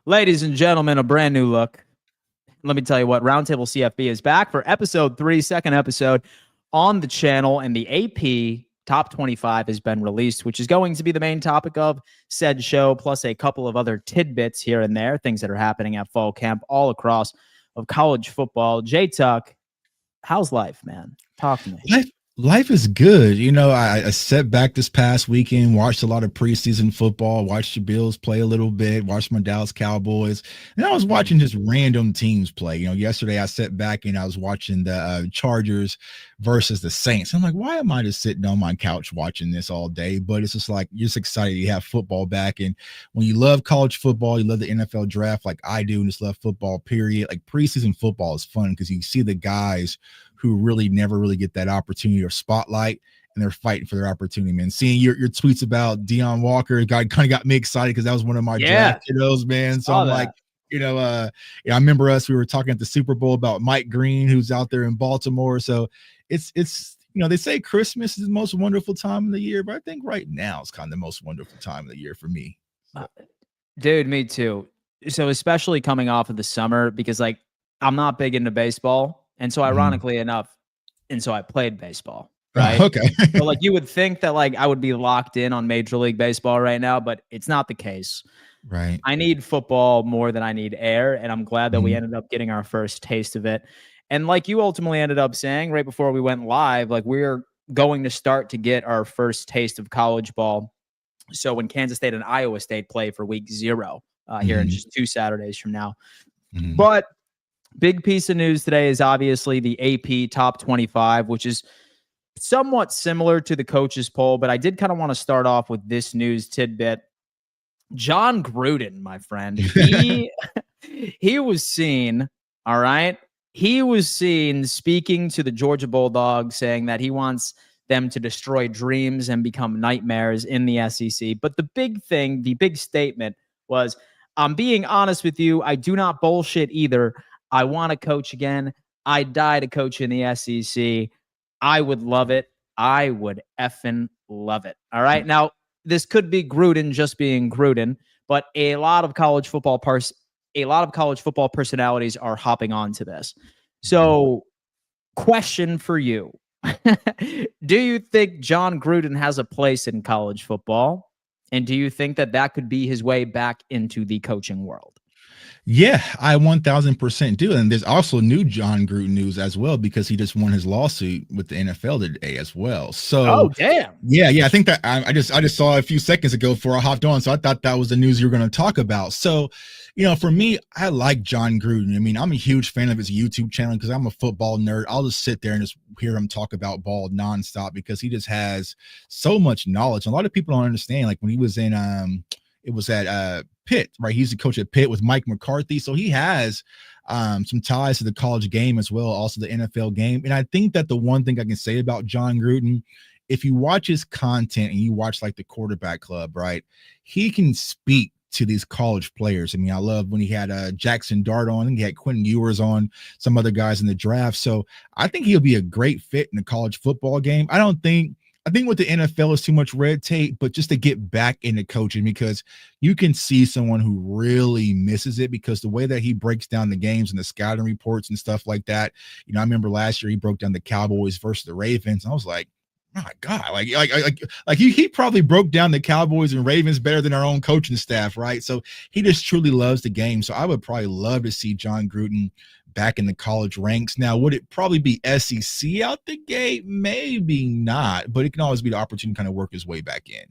Ladies and gentlemen, a brand new look. Let me tell you what, Roundtable CFB is back for episode 3, second episode on the channel, and the AP Top 25 has been released, which is going to be the main topic of said show, plus a couple of other tidbits here and there, things that are happening at fall camp all across of college football. J-Tuck, how's life, man? Talk to me. Life is good. You know, I sat back this past weekend, watched a lot of preseason football, watched the Bills play a little bit, watched my Dallas Cowboys, and I was watching just random teams play. You know, yesterday I sat back and I was watching the Chargers versus the Saints. I'm like, why am I just sitting on my couch watching this all day? But it's just like, you're just excited you have football back. And when you love college football, you love the NFL draft like I do, and just love football, period. Like preseason football is fun because you see the guys who really never really get that opportunity or spotlight, and they're fighting for their opportunity, man. Seeing your tweets about Deion Walker kind of got me excited because that was one of my draft kiddos, man. So I'm like, you know, I remember we were talking at the Super Bowl about Mike Green, who's out there in Baltimore. So it's you know, they say Christmas is the most wonderful time of the year, but I think right now it's kind of the most wonderful time of the year for me. Dude, me too. So especially coming off of the summer, because like I'm not big into baseball. And so ironically enough, so I played baseball, right? Okay. So like you would think that like I would be locked in on Major League Baseball right now, but it's not the case. Right. I need football more than I need air, and I'm glad that we ended up getting our first taste of it. And like you ultimately ended up saying right before we went live, like we're going to start to get our first taste of college ball. So when Kansas State and Iowa State play for week 0 here in just 2 Saturdays from now. But big piece of news today is obviously the AP Top 25, which is somewhat similar to the coaches poll, but I did kind of want to start off with this news tidbit. John Gruden, my friend, he was seen, all right? He was seen speaking to the Georgia Bulldogs, saying that he wants them to destroy dreams and become nightmares in the SEC. But the big thing, the big statement was, I'm being honest with you, I do not bullshit either. I want to coach again. I die to coach in the SEC. I would love it. I would effing love it. All right. Now, this could be Gruden just being Gruden, but a lot of college football personalities are hopping onto this. So, question for you. Do you think John Gruden has a place in college football? And do you think that that could be his way back into the coaching world? Yeah, I 1000% do. And there's also new John Gruden news as well, because he just won his lawsuit with the NFL today as well. So, oh, damn. Yeah. I think that I just saw a few seconds ago before I hopped on. So I thought that was the news you were going to talk about. So, you know, for me, I like John Gruden. I mean, I'm a huge fan of his YouTube channel because I'm a football nerd. I'll just sit there and just hear him talk about ball nonstop because he just has so much knowledge. A lot of people don't understand. Like when he was in, it was at Pitt, right? He's the coach at Pitt with Mike McCarthy. So he has some ties to the college game as well, also the NFL game. And I think that the one thing I can say about John Gruden, if you watch his content and you watch like the Quarterback Club, right, he can speak to these college players. I mean, I love when he had Jackson Dart on, and he had Quentin Ewers on, some other guys in the draft. So I think he'll be a great fit in the college football game. I think with the NFL is too much red tape, but just to get back into coaching, because you can see someone who really misses it, because the way that he breaks down the games and the scouting reports and stuff like that. You know, I remember last year he broke down the Cowboys versus the Ravens. And I was like, oh my God, like he probably broke down the Cowboys and Ravens better than our own coaching staff, right? So he just truly loves the game. So I would probably love to see John Gruden back in the college ranks. Now, would it probably be SEC out the gate? Maybe not, but it can always be the opportunity to kind of work his way back in.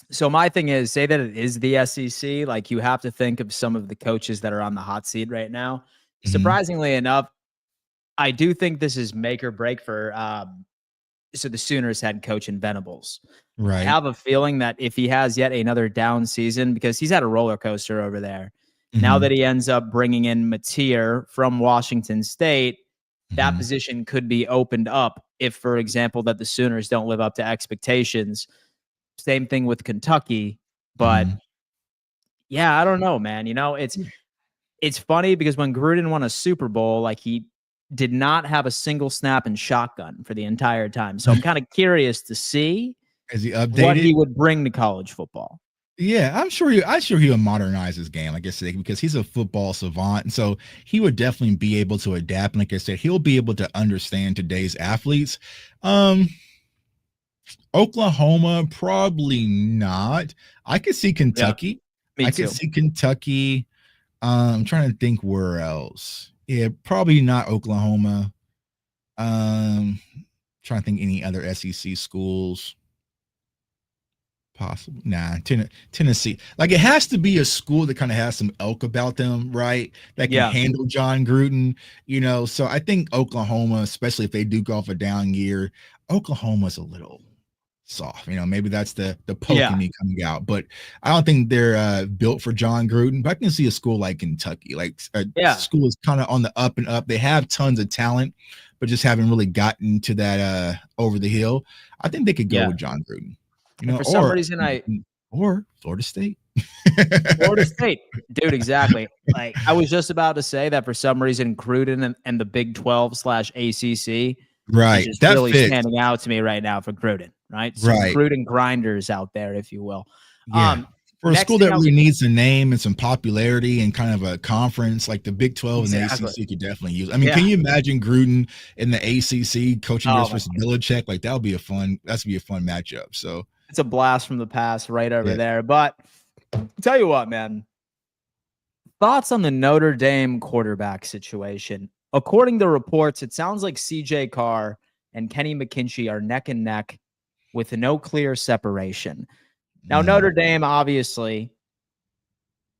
So my thing is, say that it is the SEC, like you have to think of some of the coaches that are on the hot seat right now. Surprisingly enough, I do think this is make or break for so the Sooners head coach in Venables. Right. I have a feeling that if he has yet another down season, because he's had a roller coaster over there, now that he ends up bringing in Mateer from Washington State, that position could be opened up if, for example, that the Sooners don't live up to expectations. Same thing with Kentucky. But yeah, I don't know, man. You know, it's funny because when Gruden won a Super Bowl, like he did not have a single snap in shotgun for the entire time. So I'm kind of curious to see Is he updated? what he would bring to college football. Yeah, I'm sure he'll modernize his game, like I said, because he's a football savant. And so he would definitely be able to adapt. And like I said, he'll be able to understand today's athletes. Um, Oklahoma, probably not. I could see Yeah, Kentucky. me I could too. see Kentucky. I'm trying to think where else. Yeah, probably not Oklahoma. Trying to think any other SEC schools. Possible. Nah, Tennessee. Like it has to be a school that kind of has some elk about them, right? That can Yeah, handle John Gruden, So I think Oklahoma, especially if they do go off a down year, Oklahoma's a little soft. Maybe that's the poke in yeah, me coming out, but I don't think they're built for John Gruden. But I can see a school like Kentucky, like a yeah. school is kind of on the up and up. They have tons of talent, but just haven't really gotten to that over the hill. I think they could go Yeah. with John Gruden, And for some reason, or Florida State. Florida State, dude, exactly. Like I was just about to say that for some reason, Gruden and the Big 12/ACC is Right. just That really fits. standing out to me right now for Gruden, right? Some Right. Gruden grinders out there, if you will. Yeah. For a Next school thing that I really was needs a name and some popularity and kind of a conference like the Big 12 and the exactly, ACC could definitely use. I mean, yeah. can you imagine Gruden in the ACC coaching Oh versus my, Belichick? Like that would be a fun matchup. So it's a blast from the past right over yeah. there. But tell you what, man, thoughts on the Notre Dame quarterback situation? According to reports, it sounds like CJ Carr and Kenny McKinchey are neck and neck with no clear separation. Now, Mm, Notre Dame obviously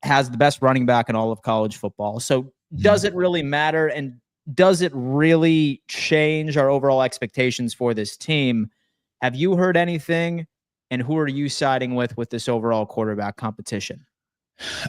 has the best running back in all of college football. So, does mm. it really matter? And does it really change our overall expectations for this team? Have you heard anything? And who are you siding with this overall quarterback competition?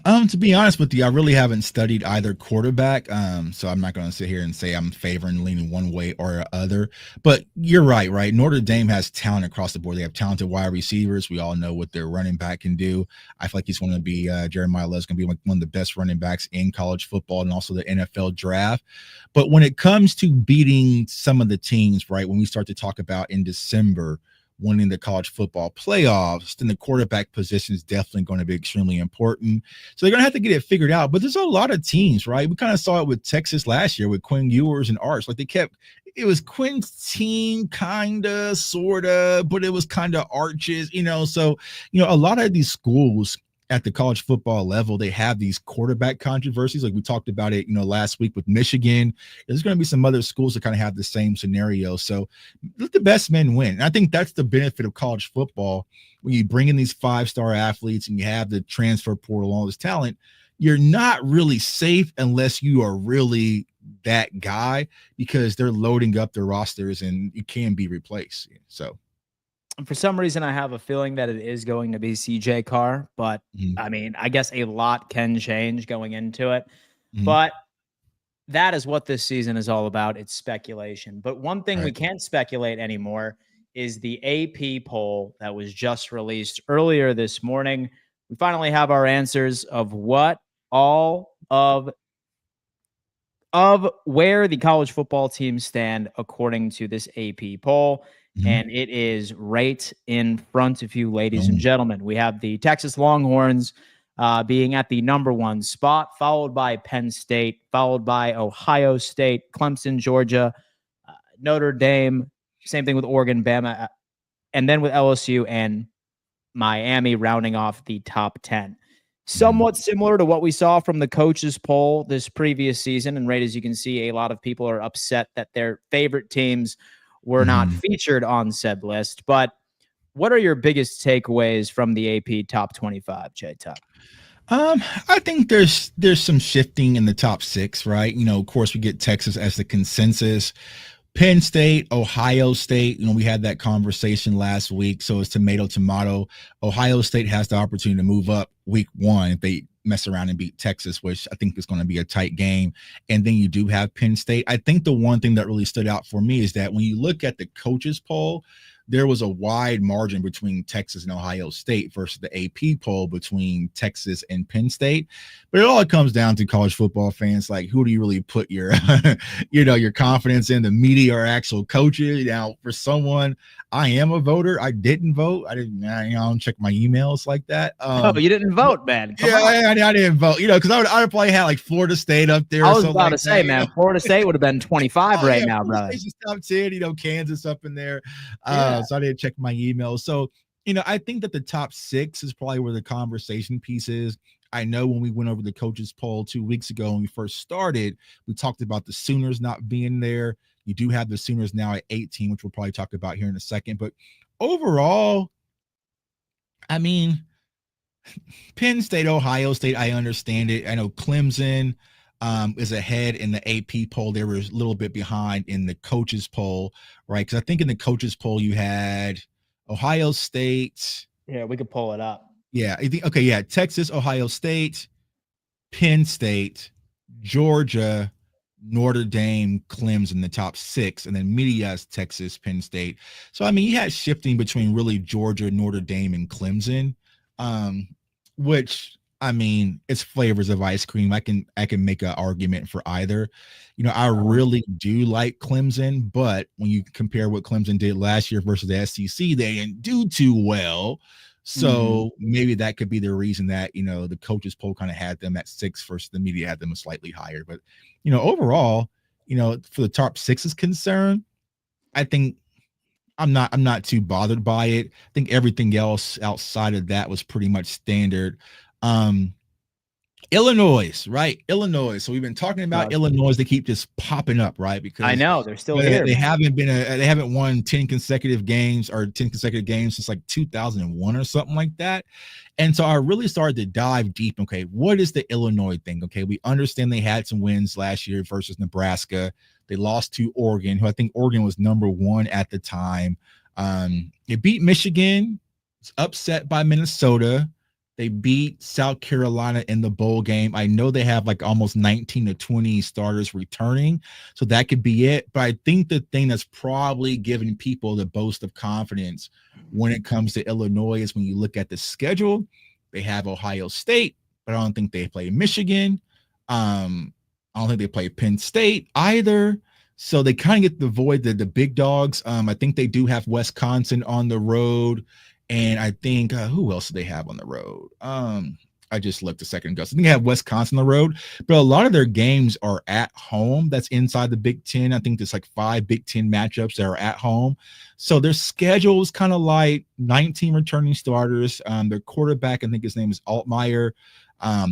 To be honest with you, I really haven't studied either quarterback. So I'm not going to sit here and say I'm favoring leaning one way or other. But you're right, right? Notre Dame has talent across the board. They have talented wide receivers. We all know what their running back can do. I feel like he's going to be Jeremiah Love's going to be one of the best running backs in college football and also the NFL draft. But when it comes to beating some of the teams, right, when we start to talk about in December, winning the college football playoffs, then the quarterback position is definitely going to be extremely important. So they're going to have to get it figured out. But there's a lot of teams, right? We kind of saw it with Texas last year with Quinn Ewers and Arch. Like it was Quinn's team, kind of, sort of, but it was kind of Arch's, So, a lot of these schools at the college football level, they have these quarterback controversies. Like we talked about it, last week with Michigan. There's going to be some other schools that kind of have the same scenario. So let the best men win. And I think that's the benefit of college football. When you bring in these 5-star athletes and you have the transfer portal, all this talent, you're not really safe unless you are really that guy because they're loading up their rosters and you can be replaced. So For some reason, I have a feeling that it is going to be CJ Carr, but mhm, I mean, I guess a lot can change going into it. mhm, But that is what this season is all about. It's speculation. But one thing we right. can't speculate anymore is the AP poll that was just released earlier this morning. We finally have our answers of what all of where the college football teams stand according to this AP poll. Mhm. And it is right in front of you, ladies and Boom. gentlemen. We have the Texas Longhorns being at the number one spot, followed by Penn State, followed by Ohio State, Clemson, Georgia, Notre Dame, same thing with Oregon, Bama, and then with LSU and Miami rounding off the top 10. Mhm. Somewhat similar to what we saw from the coaches poll this previous season. And right as you can see, a lot of people are upset that their favorite teams were not Mhm. featured on said list. But what are your biggest takeaways from the AP top 25, J Tuck? I think there's some shifting in the top 6, right? Of course, we get Texas as the consensus. Penn State, Ohio State, we had that conversation last week. So it's tomato, tomato. Ohio State has the opportunity to move up week 1 if they mess around and beat Texas, which I think is going to be a tight game. And then you do have Penn State. I think the one thing that really stood out for me is that when you look at the coaches poll, there was a wide margin between Texas and Ohio State versus the AP poll between Texas and Penn State. But it all comes down to college football fans. Like, who do you really put your, your confidence in, the media or actual coaches? Now, for someone, I am a voter. I didn't vote. I don't check my emails like that. Oh, you didn't vote, man. Come on. I didn't vote, because I would probably have like Florida State up there. I was about to say, man, Florida State would have been 25 now, brother. Top 10, Kansas up in there. So I didn't check my emails. So, I think that the top 6 is probably where the conversation piece is. I know when we went over the coaches poll 2 weeks ago when we first started, we talked about the Sooners not being there. You do have the Sooners now at 18, which we'll probably talk about here in a second. But overall, I mean, Penn State, Ohio State, I understand it. I know Clemson is ahead in the AP poll. They were a little bit behind in the coaches poll, right? Because I think in the coaches poll you had Ohio State. Yeah, we could pull it up. Yeah, I think, okay, yeah, Texas, Ohio State, Penn State, Georgia, Notre Dame, Clemson, the top 6, and then media's Texas, Penn State. So, I mean, you had shifting between really Georgia, Notre Dame, and Clemson, which, I mean, it's flavors of ice cream. I can make an argument for either. I really do like Clemson, but when you compare what Clemson did last year versus the SEC, they didn't do too well. So maybe that could be the reason that, the coaches poll kind of had them at 6 versus the media had them slightly higher. But, overall, for the top 6 is concerned, I think I'm not too bothered by it. I think everything else outside of that was pretty much standard. Illinois, right? Illinois. So we've been talking about Illinois. They keep just popping up, right? Because I know they're still here. They haven't won 10 consecutive games since like 2001 or something like that. And so I really started to dive deep. Okay, what is the Illinois thing? Okay, we understand they had some wins last year versus Nebraska. They lost to Oregon, who I think Oregon was number 1 at the time. They beat Michigan. It's upset by Minnesota. They beat South Carolina in the bowl game. I know they have like almost 19 to 20 starters returning, so that could be it. But I think the thing that's probably giving people the boast of confidence when it comes to Illinois is when you look at the schedule, they have Ohio State, but I don't think they play Michigan. I don't think they play Penn State either. So they kind of get to avoid the big dogs. I think they do have Wisconsin on the road. And I think who else do they have on the road? I just looked a second ago. So I think they have Wisconsin on the road, but a lot of their games are at home. That's inside the Big Ten. I think there's like 5 Big Ten matchups that are at home. So their schedule is kind of like 19 returning starters. Their quarterback, I think his name is Altmaier.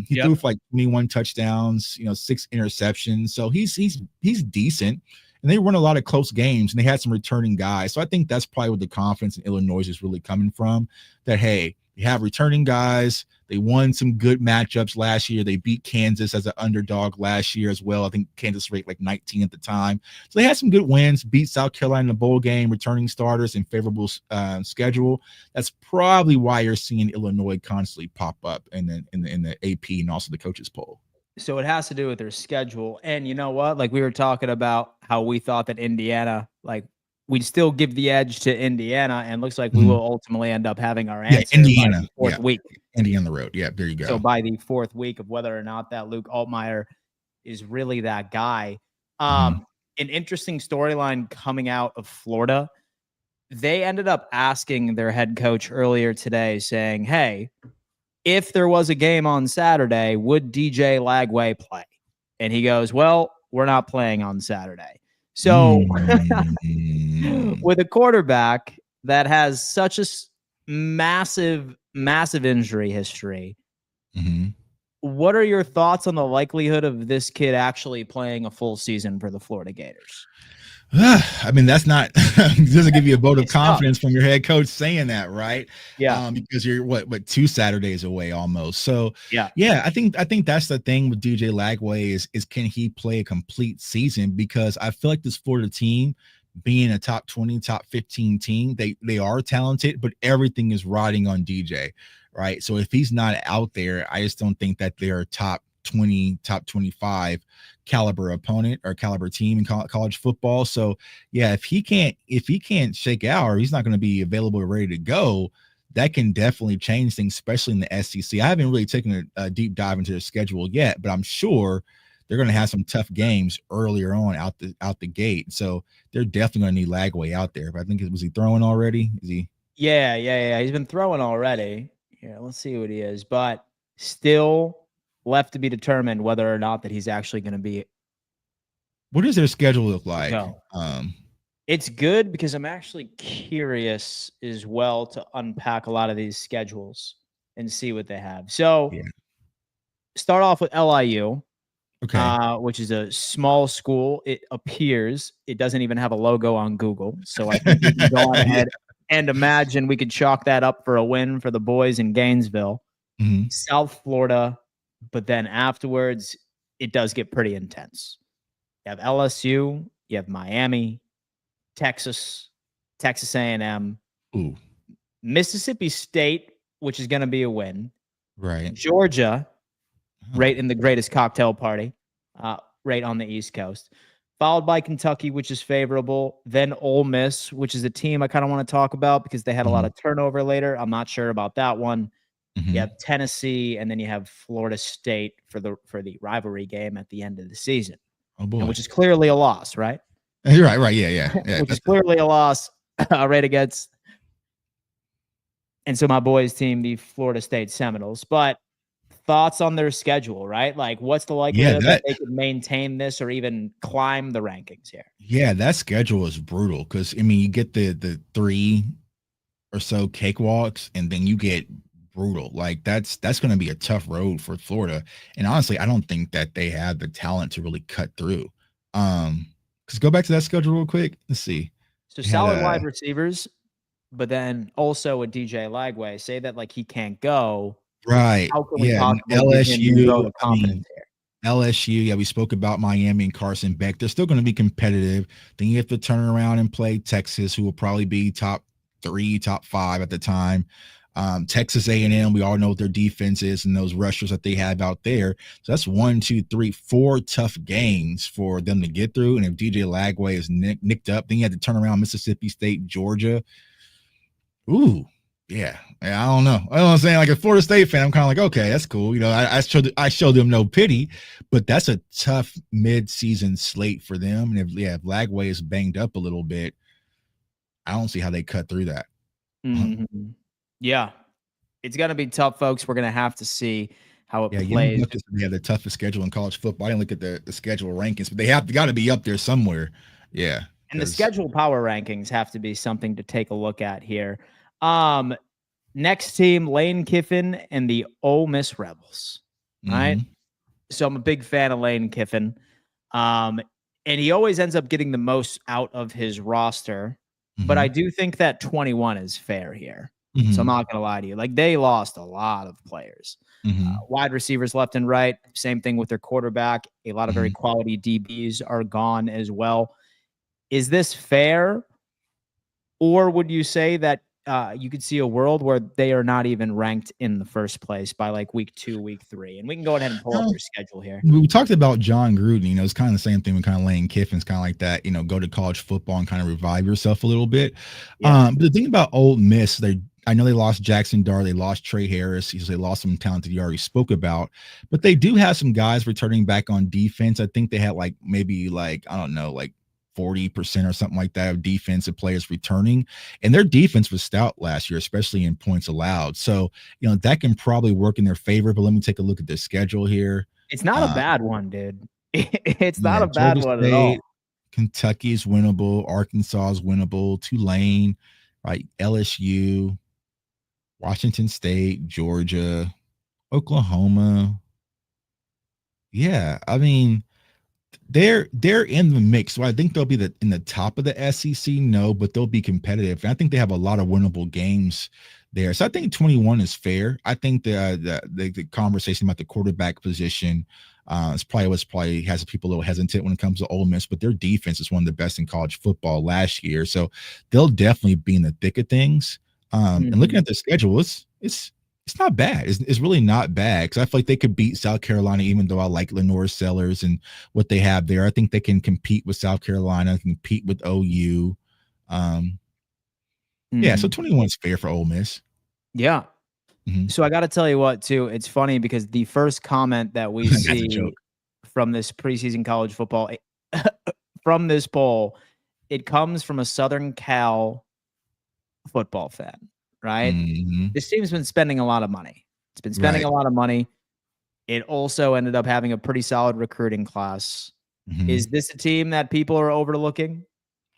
He threw for like 21 touchdowns, 6 interceptions. So he's decent. And they run a lot of close games, and they had some returning guys. So I think that's probably where the confidence in Illinois is really coming from, that, hey, you have returning guys. They won some good matchups last year. They beat Kansas as an underdog last year as well. I think Kansas ranked like 19 at the time. So they had some good wins, beat South Carolina in the bowl game, returning starters, and favorable schedule. That's probably why you're seeing Illinois constantly pop up in the AP and also the coaches poll. So it has to do with their schedule. And you know what? Like, we were talking about how we thought that Indiana, like, we'd still give the edge to Indiana, and looks like we will ultimately end up having our answer Indiana, by the 4th week. Indiana on the road. Yeah, there you go. So by the 4th week of whether or not that Luke Altmaier is really that guy. An interesting storyline coming out of Florida. They ended up asking their head coach earlier today, saying, hey, if there was a game on Saturday, would DJ Lagway play? And he goes, well, we're not playing on Saturday. So with a quarterback that has such a massive injury history, what are your thoughts on the likelihood of this kid actually playing a full season for the Florida Gators? I mean, that's not doesn't give you a vote of confidence from your head coach saying that, right? Yeah. Because you're what 2 Saturdays away almost. So yeah, I think that's the thing with DJ Lagway is can he play a complete season? Because I feel like this Florida team, being a top 20, top 15 team, they are talented, but everything is riding on DJ, right? So if he's not out there, I just don't think that they're a top 20, top 25 caliber opponent or caliber team in college football. So yeah, if he can't shake out or he's not going to be available or ready to go, that can definitely change things, especially in the SEC. I haven't really taken a deep dive into their schedule yet, but I'm sure they're going to have some tough games earlier on out the gate. So they're definitely going to need Lagway out there. But I think, was he throwing already? Is he? Yeah. He's been throwing already. Yeah, let's see what he is. But still left to be determined whether or not that he's actually going to be. What does their schedule look like? No. It's good because I'm actually curious as well to unpack a lot of these schedules and see what they have. So start off with LIU. Okay. Which is a small school. It appears it doesn't even have a logo on Google. So I think we can go on ahead and imagine we could chalk that up for a win for the boys in Gainesville. Mm-hmm. South Florida, but then afterwards, it does get pretty intense. You have LSU, you have Miami, Texas A&M, Mississippi State, which is going to be a win. Right. Georgia, right in the greatest cocktail party, right on the East Coast, followed by Kentucky, which is favorable. Then Ole Miss, which is a team I kind of want to talk about because they had a lot of turnover later. I'm not sure about that one. You have Tennessee, and then you have Florida State for the rivalry game at the end of the season, which is clearly a loss, right? You're right. Yeah. Which is clearly a loss right against. And so my boys' team, the Florida State Seminoles, but thoughts on their schedule, right? Like, what's the likelihood that they could maintain this or even climb the rankings here? Yeah, that schedule is brutal because, I mean, you get the 3 or so cakewalks, and then you get brutal. Like, that's going to be a tough road for Florida. And honestly, I don't think that they have the talent to really cut through. Because go back to that schedule real quick. Let's see. So solid wide receivers, but then also a DJ Lagway. Say that like he can't go. Right. How can we possibly get him to grow the confidence here? LSU, yeah, we spoke about Miami and Carson Beck. They're still going to be competitive. Then you have to turn around and play Texas, who will probably be top 3, top 5 at the time. Texas A&M, we all know what their defense is and those rushers that they have out there. So that's 1, 2, 3, 4 tough games for them to get through. And if DJ Lagway is nicked up, then you have to turn around Mississippi State, Georgia. Ooh. Yeah, I don't know. I know what I'm saying. Like a Florida State fan, I'm kind of like, okay, that's cool. You know, I showed them no pity, but that's a tough mid-season slate for them. And if Lagway is banged up a little bit, I don't see how they cut through that. Mm-hmm. Yeah, it's gonna be tough, folks. We're gonna have to see how it plays. Yeah, the toughest schedule in college football. I didn't look at the schedule rankings, but they got to be up there somewhere. Yeah, and the schedule power rankings have to be something to take a look at here. Next team, Lane Kiffin and the Ole Miss Rebels. Right. So I'm a big fan of Lane Kiffin. And he always ends up getting the most out of his roster. But I do think that 21 is fair here. So I'm not going to lie to you. Like, they lost a lot of players. Wide receivers left and right. Same thing with their quarterback. A lot of very quality DBs are gone as well. Is this fair? Or would you say that you could see a world where they are not even ranked in the first place by like week 2, week 3? And we can go ahead and pull up their schedule here. We talked about John Gruden. You know, it's kind of the same thing with kind of Lane Kiffin's kind of like that, you know, go to college football and kind of revive yourself a little bit. But the thing about Ole Miss, I know they lost Jackson Dart, they lost Trey Harris, they lost some talent that you already spoke about, but they do have some guys returning back on defense. I think they had maybe 40% or something like that of defensive players returning, and their defense was stout last year, especially in points allowed. So, you know, that can probably work in their favor, but let me take a look at their schedule here. It's not a bad one, dude. It's not a bad one at all. Kentucky is winnable. Arkansas is winnable. Tulane, right? LSU, Washington State, Georgia, Oklahoma. Yeah, I mean, they're in the mix. So I think they'll be in the top of the SEC. No, but they'll be competitive. And I think they have a lot of winnable games there. So I think 21 is fair. I think the conversation about the quarterback position is probably has people a little hesitant when it comes to Ole Miss, but their defense is one of the best in college football last year. So they'll definitely be in the thick of things. And looking at the schedule, it's It's not bad. It's really not bad because I feel like they could beat South Carolina, even though I like Lenore Sellers and what they have there. I think they can compete with South Carolina, compete with OU. Yeah, so 21 is fair for Ole Miss. Yeah. Mhm. So I got to tell you what, too. It's funny because the first comment that we That's a see joke. from this preseason college football from this poll, it comes from a Southern Cal football fan, right? Mhm. This team's been spending a lot of money. It's been spending Right. a lot of money. It also ended up having a pretty solid recruiting class. Is Mhm. this a team that people are overlooking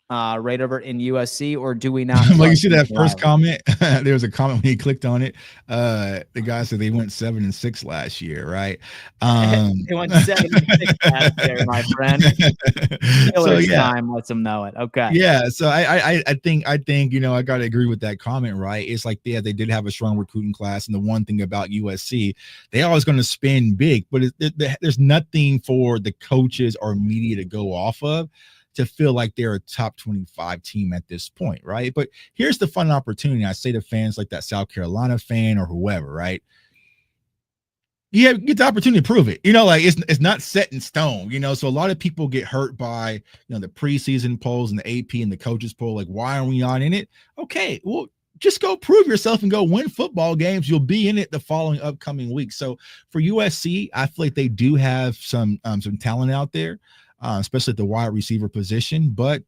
right over in USC, or do we not Well, you trust see that Lincoln first Riley? comment? There was a comment when you clicked on it. The guy said they went 7-6 last year, right? They went 7-6 last year, my friend. So Steelers yeah, time lets them know it. Okay. yeah. So I think I got to agree with that comment, right? It's like yeah, they did have a strong recruiting class, and the one thing about USC, they always going to spend big, but there's nothing for the coaches or media to go off of to feel like they're a top 25 team at this point, right? But here's the fun opportunity. I say to fans like that South Carolina fan or whoever, right? You get the opportunity to prove it. Like it's not set in stone. So a lot of people get hurt by the preseason polls and the AP and the coaches poll. Like, why are we not in it? Okay, well, just go prove yourself and go win football games. You'll be in it the following upcoming week. So for USC, I feel like they do have some talent out there, especially at the wide receiver position. But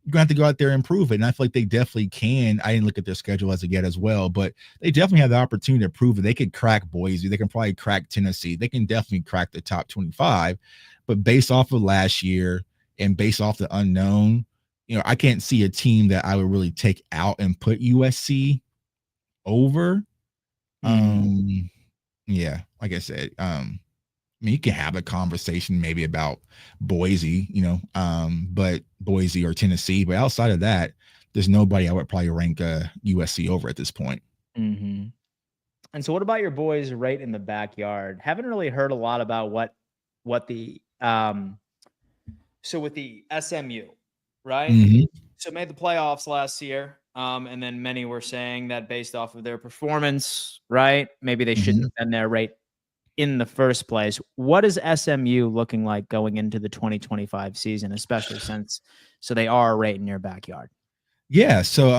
you're going to have to go out there and prove it. And I feel like they definitely can. I didn't look at their schedule as of yet as well, but they definitely have the opportunity to prove it. They could crack Boise. They can probably crack Tennessee. They can definitely crack the top 25. But based off of last year and based off the unknown, I can't see a team that I would really take out and put USC over. Yeah, like I said, I mean, you can have a conversation maybe about Boise, but Boise or Tennessee. But outside of that, there's nobody I would probably rank USC over at this point. Mm-hmm. And so what about your boys right in the backyard? Haven't really heard a lot about what the so with the SMU, right? Mm-hmm. So made the playoffs last year. And then many were saying that based off of their performance, right? Maybe they shouldn't Mm-hmm. have been there right in the first place. What is SMU looking like going into the 2025 season, especially since they are right in your backyard? Yeah, so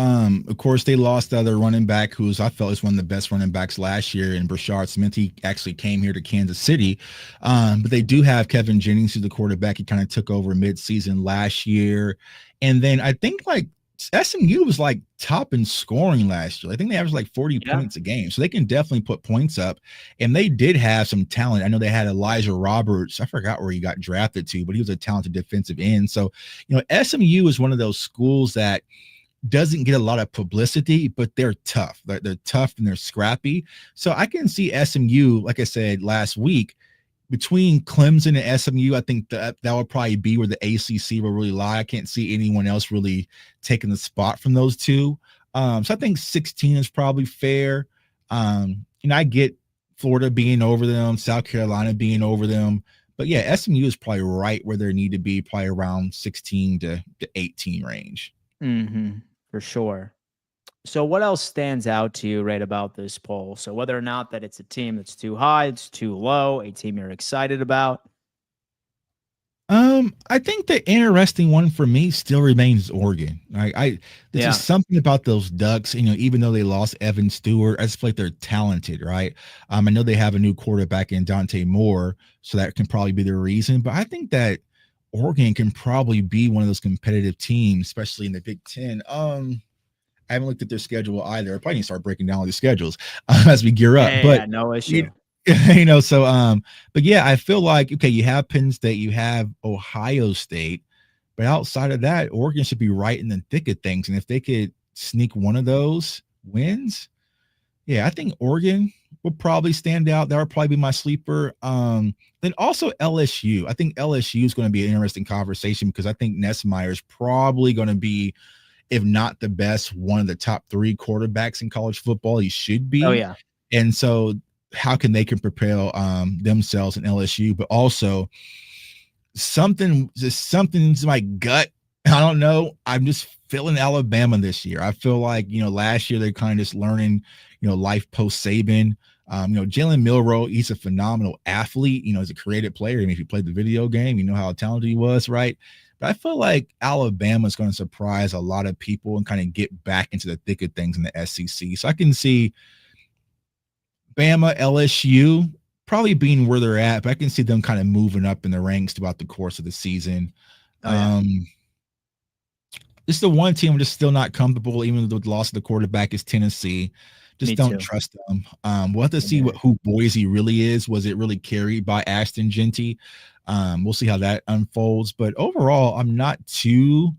of course they lost the other running back who's I felt is one of the best running backs last year, and Brashard Smith. He actually came here to Kansas City. But they do have Kevin Jennings, who's the quarterback. He kind of took over midseason last year. And then I think like SMU was like top in scoring last year. I think they averaged like 40 points a game. So they can definitely put points up. And they did have some talent. I know they had Elijah Roberts. I forgot where he got drafted to, but he was a talented defensive end. So, SMU is one of those schools that doesn't get a lot of publicity, but they're tough. They're tough and they're scrappy. So I can see SMU, like I said last week, between Clemson and SMU, I think that would probably be where the ACC will really lie. I can't see anyone else really taking the spot from those two. So I think 16 is probably fair. I get Florida being over them, South Carolina being over them. But yeah, SMU is probably right where they need to be, probably around 16 to 18 range. Mm-hmm. For sure. So what else stands out to you right about this poll? So whether or not that it's a team that's too high, it's too low, a team you're excited about. I think the interesting one for me still remains Oregon. There's just something about those Ducks, even though they lost Evan Stewart, I just feel like they're talented, right? I know they have a new quarterback in Dante Moore, so that can probably be the reason. But I think that Oregon can probably be one of those competitive teams, especially in the Big Ten. I haven't looked at their schedule either. I probably need to start breaking down all the schedules as we gear up. But No issue. But yeah, I feel like okay, you have Penn State, you have Ohio State, but outside of that, Oregon should be right in the thick of things. And if they could sneak one of those wins, yeah, I think Oregon will probably stand out. That would probably be my sleeper. Then also LSU. I think LSU is going to be an interesting conversation because I think Nessmeyer is probably going to be, if not the best, one of the top 3 quarterbacks in college football. He should be. Oh, yeah. And so how can they propel themselves in LSU, but also something's my gut I don't know. I'm just feeling Alabama this year. I feel like, last year they're kind of just learning, life post Saban. Jalen Milroe, he's a phenomenal athlete. He's a creative player. I mean, if you played the video game, you know how talented he was, right? But I feel like Alabama's going to surprise a lot of people and kind of get back into the thick of things in the SEC. So I can see Bama, LSU probably being where they're at, but I can see them kind of moving up in the ranks throughout the course of the season. Oh, yeah. This is the one team I'm just still not comfortable, even though the loss of the quarterback is Tennessee. Just Me don't too. trust them. We'll have to see who Boise really is. Was it really carried by Ashton Genty? We'll see how that unfolds. But overall, I'm not too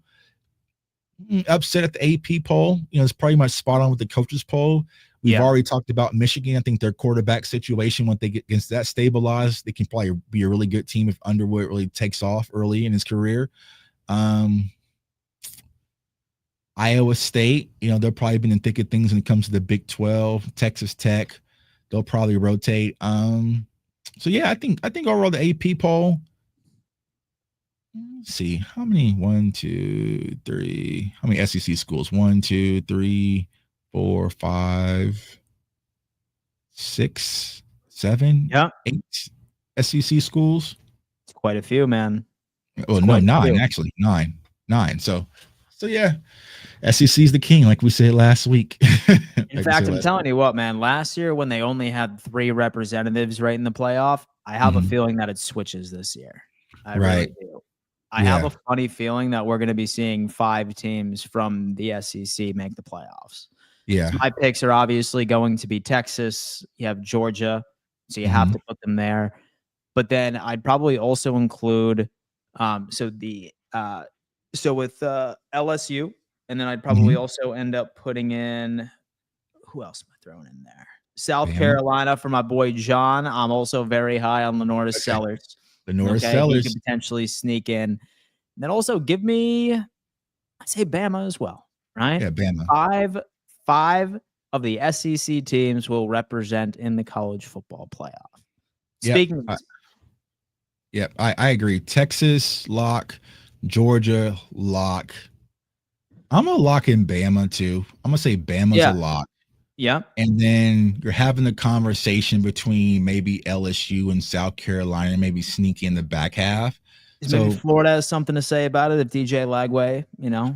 upset at the AP poll. It's pretty much spot on with the coaches poll. We've already talked about Michigan. I think their quarterback situation, when they get against that stabilized, they can probably be a really good team if Underwood really takes off early in his career. Iowa State, they'll probably be in the thick of things when it comes to the Big 12. Texas Tech, they'll probably rotate. So yeah, I think overall the AP poll. Let's see how many 1, 2, 3. How many SEC schools? 1, 2, 3, 4, 5, 6, 7, 8 SEC schools. It's quite a few, man. Oh no, 9 actually. 9. So yeah. SEC is the king, like we said last week. In fact, I'm telling you what, man, last year when they only had 3 representatives right in the playoff, I have a feeling that it switches this year. I really do. I have a funny feeling that we're going to be seeing 5 teams from the SEC make the playoffs. Yeah. So my picks are obviously going to be Texas. You have Georgia, so you have to put them there. But then I'd probably also include so with LSU. And then I'd probably also end up putting in, who else am I throwing in there? South Carolina for my boy John. I'm also very high on Lenore Sellers. Lenore Sellers. He could potentially sneak in. And then also give me, I'd say Bama as well, right? Yeah, Bama. 5 of the SEC teams will represent in the college football playoff. Speaking of I agree. Texas, lock. Georgia, lock. I'm going to lock in Bama too. I'm going to say Bama's a lock. Yeah. And then you're having the conversation between maybe LSU and South Carolina, maybe sneaky in the back half. Maybe Florida has something to say about it if DJ Lagway,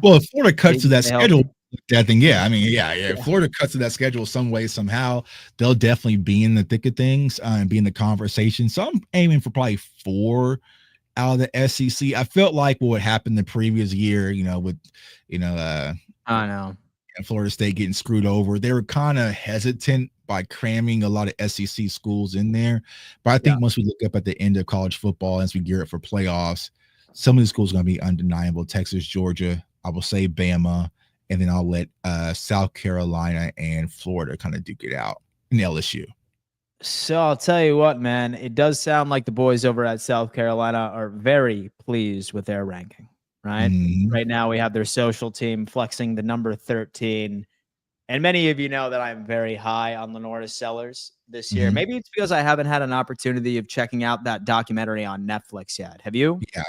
Well, if Florida cuts to that schedule, I think, if Florida cuts to that schedule some way, somehow, they'll definitely be in the thick of things and be in the conversation. So I'm aiming for probably 4 out of the SEC. I felt like what happened the previous year, with, I know. And Florida State getting screwed over. They were kind of hesitant by cramming a lot of SEC schools in there. But I think once we look up at the end of college football, as we gear up for playoffs, some of the schools are going to be undeniable. Texas, Georgia, I will say Bama, and then I'll let South Carolina and Florida kind of duke it out in LSU. So I'll tell you what, man, it does sound like the boys over at South Carolina are very pleased with their ranking, right? Right now we have their social team flexing the number 13. And many of you know that I'm very high on Lenore Sellers this year. Maybe it's because I haven't had an opportunity of checking out that documentary on Netflix yet. Have you? Yeah,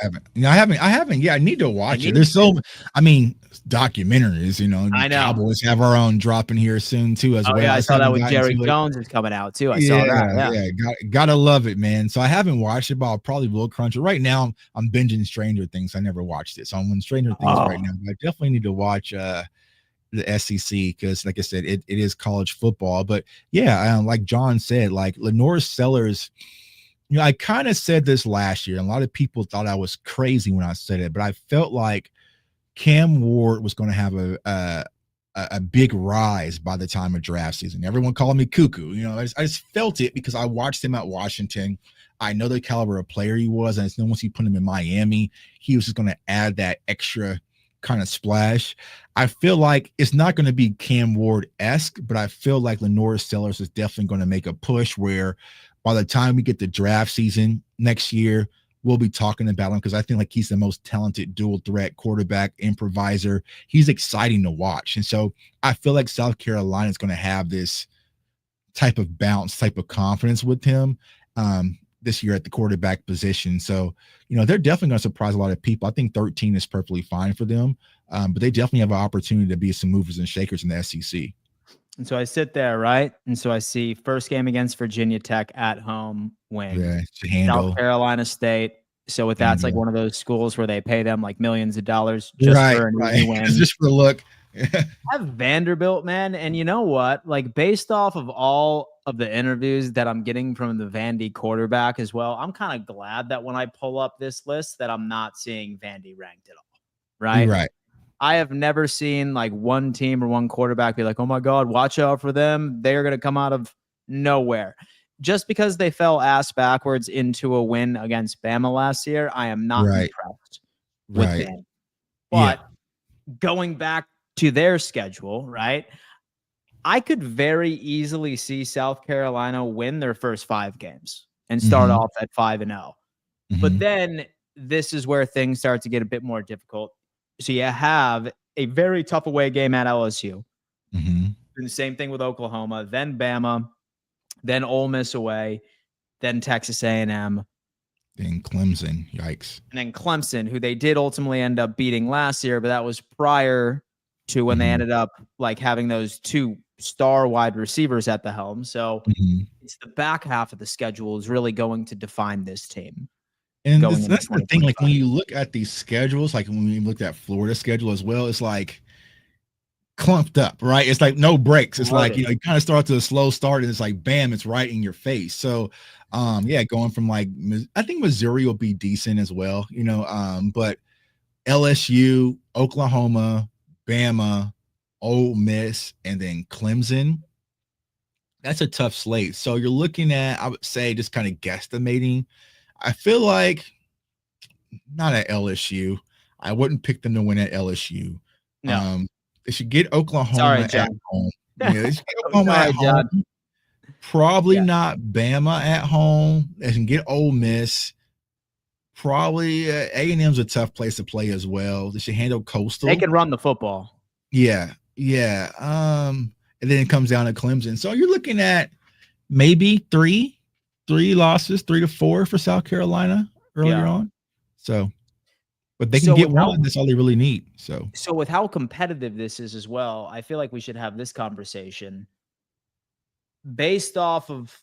I haven't. Yeah, I need to watch it. There's documentaries, I know. Cowboys have our own dropping here soon too as well. Yeah, I saw that with Jerry Jones is coming out too. I saw that. Yeah, gotta love it, man. So I haven't watched it, but I'll probably will crunch it. Right now, I'm binging Stranger Things. I never watched it. So I'm on Stranger Things right now. But I definitely need to watch the SEC because, like I said, it is college football. But yeah, like John said, like Lenore Sellers, I kind of said this last year, and a lot of people thought I was crazy when I said it, but I felt like Cam Ward was going to have a big rise by the time of draft season. Everyone called me cuckoo. I just felt it because I watched him at Washington. I know the caliber of player he was, and it's no once he put him in Miami, he was just going to add that extra kind of splash. I feel like it's not going to be Cam Ward-esque, but I feel like Lenore Sellers is definitely going to make a push where by the time we get to draft season next year, we'll be talking about him because I think like he's the most talented dual threat quarterback improviser. He's exciting to watch. And so I feel like South Carolina is going to have this type of bounce, type of confidence with him. this year at the quarterback position. So, they're definitely going to surprise a lot of people. I think 13 is perfectly fine for them, but they definitely have an opportunity to be some movers and shakers in the SEC. And so I sit there, right? And so I see first game against Virginia Tech at home win. Yeah, South Carolina State. So with that's like one of those schools where they pay them like millions of dollars just for an easy win. Just for the look. I have Vanderbilt, man. And you know what? Like based off of all of the interviews that I'm getting from the Vandy quarterback as well, I'm kind of glad that when I pull up this list that I'm not seeing Vandy ranked at all. Right? Right. I have never seen like one team or one quarterback be like, oh my God, watch out for them. They're going to come out of nowhere. Just because they fell ass backwards into a win against Bama last year, I am not impressed with them. But going back to their schedule, right? I could very easily see South Carolina win their first 5 games and start off at 5-0. But then this is where things start to get a bit more difficult. So you have a very tough away game at LSU. And the same thing with Oklahoma, then Bama, then Ole Miss away, then Texas A&M. Then Clemson, yikes. And then Clemson, who they did ultimately end up beating last year, but that was prior to when they ended up like having those 2 star wide receivers at the helm. So it's the back half of the schedule is really going to define this team. And that's the thing. Like when you look at these schedules, like when we looked at Florida schedule as well, it's like clumped up, right? It's like no breaks. It's like, you kind of start to a slow start and it's like, bam, it's right in your face. So, going from like, I think Missouri will be decent as well, but LSU, Oklahoma, Bama, Ole Miss, and then Clemson. That's a tough slate. So you're looking at, I would say, just kind of guesstimating. I feel like not at LSU. I wouldn't pick them to win at LSU. No. They should get Oklahoma at home. Yeah, they should get Oklahoma at home. John. Probably not Bama at home. They can get Ole Miss. Probably A&M's a tough place to play as well. They should handle Coastal. They can run the football. Yeah. And then it comes down to Clemson. So you're looking at maybe three losses, 3 to 4 for South Carolina earlier on. So, but they can get one. That's all they really need. So with how competitive this is as well, I feel like we should have this conversation based off of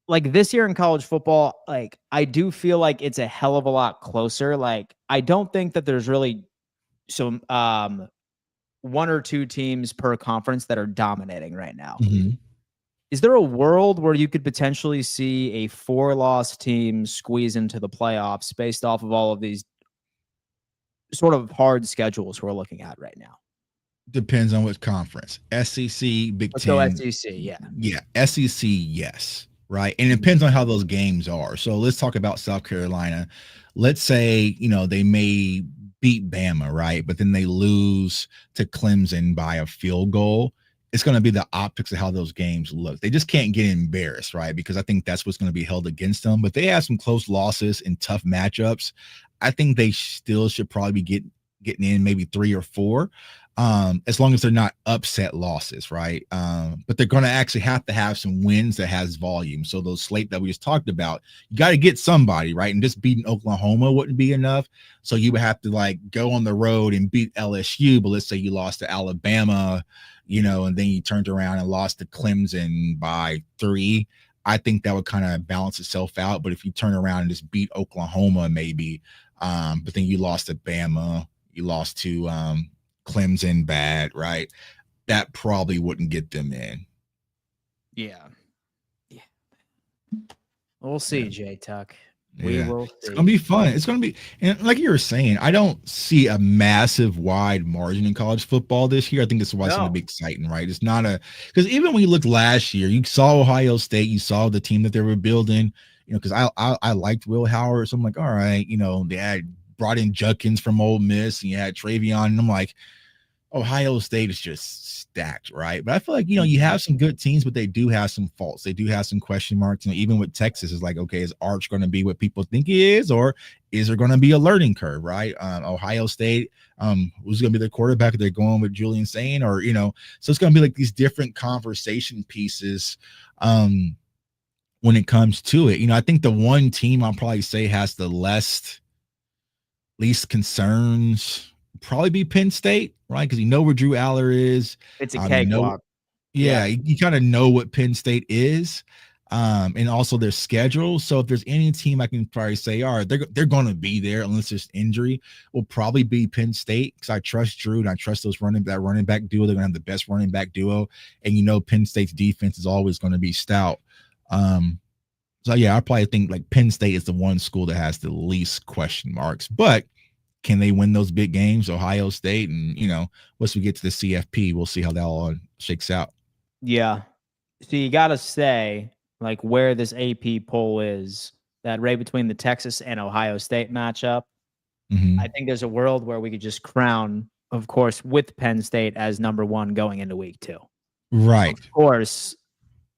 like this year in college football. Like I do feel like it's a hell of a lot closer. Like I don't think that there's really some 1 or 2 teams per conference that are dominating right now. Is there a world where you could potentially see a 4-loss team squeeze into the playoffs based off of all of these sort of hard schedules we're looking at right now? Depends on what conference. SEC, Big Let's Ten. Go SEC, yeah. Yeah, SEC, yes, right? And it depends on how those games are. So let's talk about South Carolina. Let's say, they may beat Bama, right? But then they lose to Clemson by a field goal. It's going to be the optics of how those games look. They just can't get embarrassed, right? Because I think that's what's going to be held against them. But they have some close losses and tough matchups. I think they still should probably be getting in maybe 3 or 4, as long as they're not upset losses, right? But they're going to actually have to have some wins that has volume. So those slate that we just talked about, you got to get somebody, right? And just beating Oklahoma wouldn't be enough. So you would have to like go on the road and beat LSU. But let's say you lost to Alabama, and then you turned around and lost to Clemson by 3. I think that would kind of balance itself out. But if you turn around and just beat Oklahoma, maybe, but then you lost to Bama, you lost to Clemson bad, right? That probably wouldn't get them in. Yeah. We'll see, J Tuck. We will see. It's gonna be fun. It's gonna be, and like you were saying, I don't see a massive wide margin in college football this year. I think that's why it's gonna be exciting, right? It's not because even when you looked last year, you saw Ohio State, you saw the team that they were building, because I liked Will Howard, so I'm like, all right, they had brought in Judkins from Ole Miss, and you had Travion, and I'm like, Ohio State is just stacked, right? But I feel like, you have some good teams, but they do have some faults. They do have some question marks. Even with Texas, is like, okay, is Arch going to be what people think he is, or is there going to be a learning curve, right? Ohio State, who's going to be the quarterback? They're going with Julian Sain, or, so it's going to be like these different conversation pieces. When when it comes to it. I think the one team I'll probably say has the least concerns probably be Penn State, right? Because where Drew Aller is. It's a You know, cakewalk. yeah, you kind of know what Penn State is, and also their schedule. So if there's any team I can probably say, all right, they're going to be there unless there's injury, will probably be Penn State, because I trust Drew and I trust that running back duo. They're going to have the best running back duo, and Penn State's defense is always going to be stout. So yeah, I probably think like Penn State is the one school that has the least question marks, but can they win those big games? Ohio State, and once we get to the CFP, we'll see how that all shakes out. Yeah. So you got to say, like, where this AP poll is, that right between the Texas and Ohio State matchup, I think there's a world where we could just crown, of course, with Penn State as number 1 going into week 2. Right. Of course,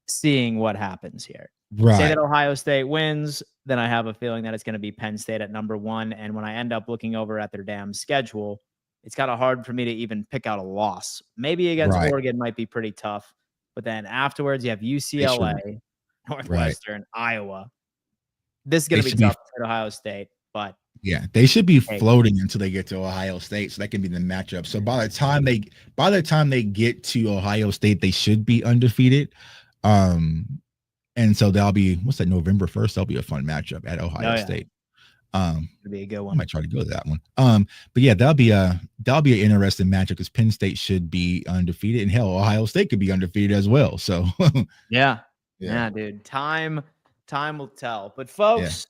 seeing what happens here. Right. Say that Ohio State wins, then I have a feeling that it's going to be Penn State at number 1. And when I end up looking over at their damn schedule, it's kind of hard for me to even pick out a loss. Maybe against Oregon might be pretty tough. But then afterwards, you have UCLA, Northwestern, Iowa. This is going to be tough at Ohio State, but yeah, they should be floating until they get to Ohio State, so that can be the matchup. So by the time they get to Ohio State, they should be undefeated. And so that'll be, what's that, November 1st? That'll be a fun matchup at Ohio State. It'll be a good one. I might try to go to that one. But yeah, that'll be an interesting matchup, because Penn State should be undefeated, and hell, Ohio State could be undefeated as well. So yeah, dude. Time will tell. But folks,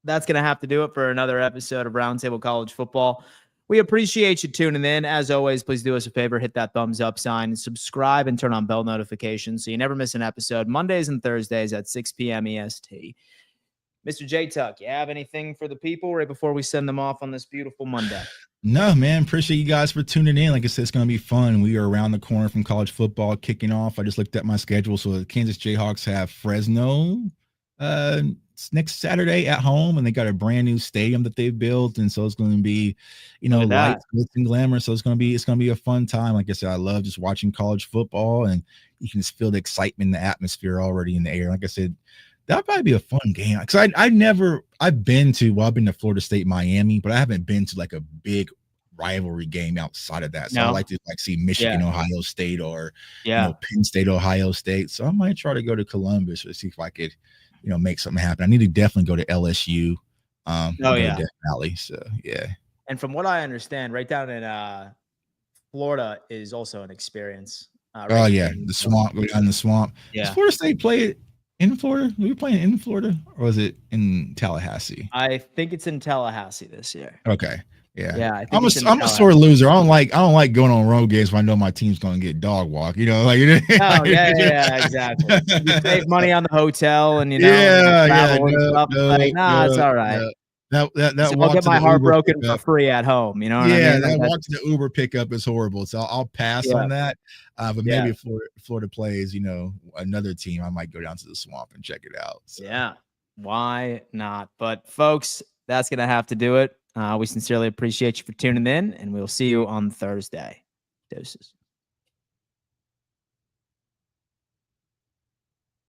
that's gonna have to do it for another episode of Roundtable College Football. We appreciate you tuning in. As always, please do us a favor, hit that thumbs up sign, subscribe, and turn on bell notifications so you never miss an episode. Mondays and Thursdays at 6 p.m. EST. Mr. J Tuck, you have anything for the people right before we send them off on this beautiful Monday? No, man. Appreciate you guys for tuning in. Like I said, it's going to be fun. We are around the corner from college football kicking off. I just looked at my schedule. So the Kansas Jayhawks have Fresno next Saturday at home, and they got a brand new stadium that they've built. And so it's going to be, lights, glitz, and glamour. So it's going to be a fun time. Like I said, I love just watching college football, and you can just feel the excitement, the atmosphere already in the air. Like I said, that'd probably be a fun game, because I've been to Florida State, Miami, but I haven't been to like a big rivalry game outside of that. So I like to see Michigan, Ohio State, or Penn State, Ohio State. So I might try to go to Columbus to see if I could, make something happen. I need to definitely go to LSU. Death Valley. So yeah. And from what I understand, right down in Florida is also an experience. The swamp. Go down the swamp. Yeah. Does Florida State play it in Florida? Were you playing in Florida, or was it in Tallahassee? I think it's in Tallahassee this year. Okay. Yeah. Yeah. I'm a sore loser. I don't like going on road games when I know my team's going to get dog walk. Exactly. You save money on the hotel, and travel and stuff. It's all right. I'll get my heart broken for free at home. You know what I mean? That walk to the Uber pickup is horrible. So I'll pass on that. But maybe if Florida plays, another team, I might go down to the swamp and check it out. So. Yeah. Why not? But folks, that's going to have to do it. We sincerely appreciate you for tuning in, and we'll see you on Thursday. Doses.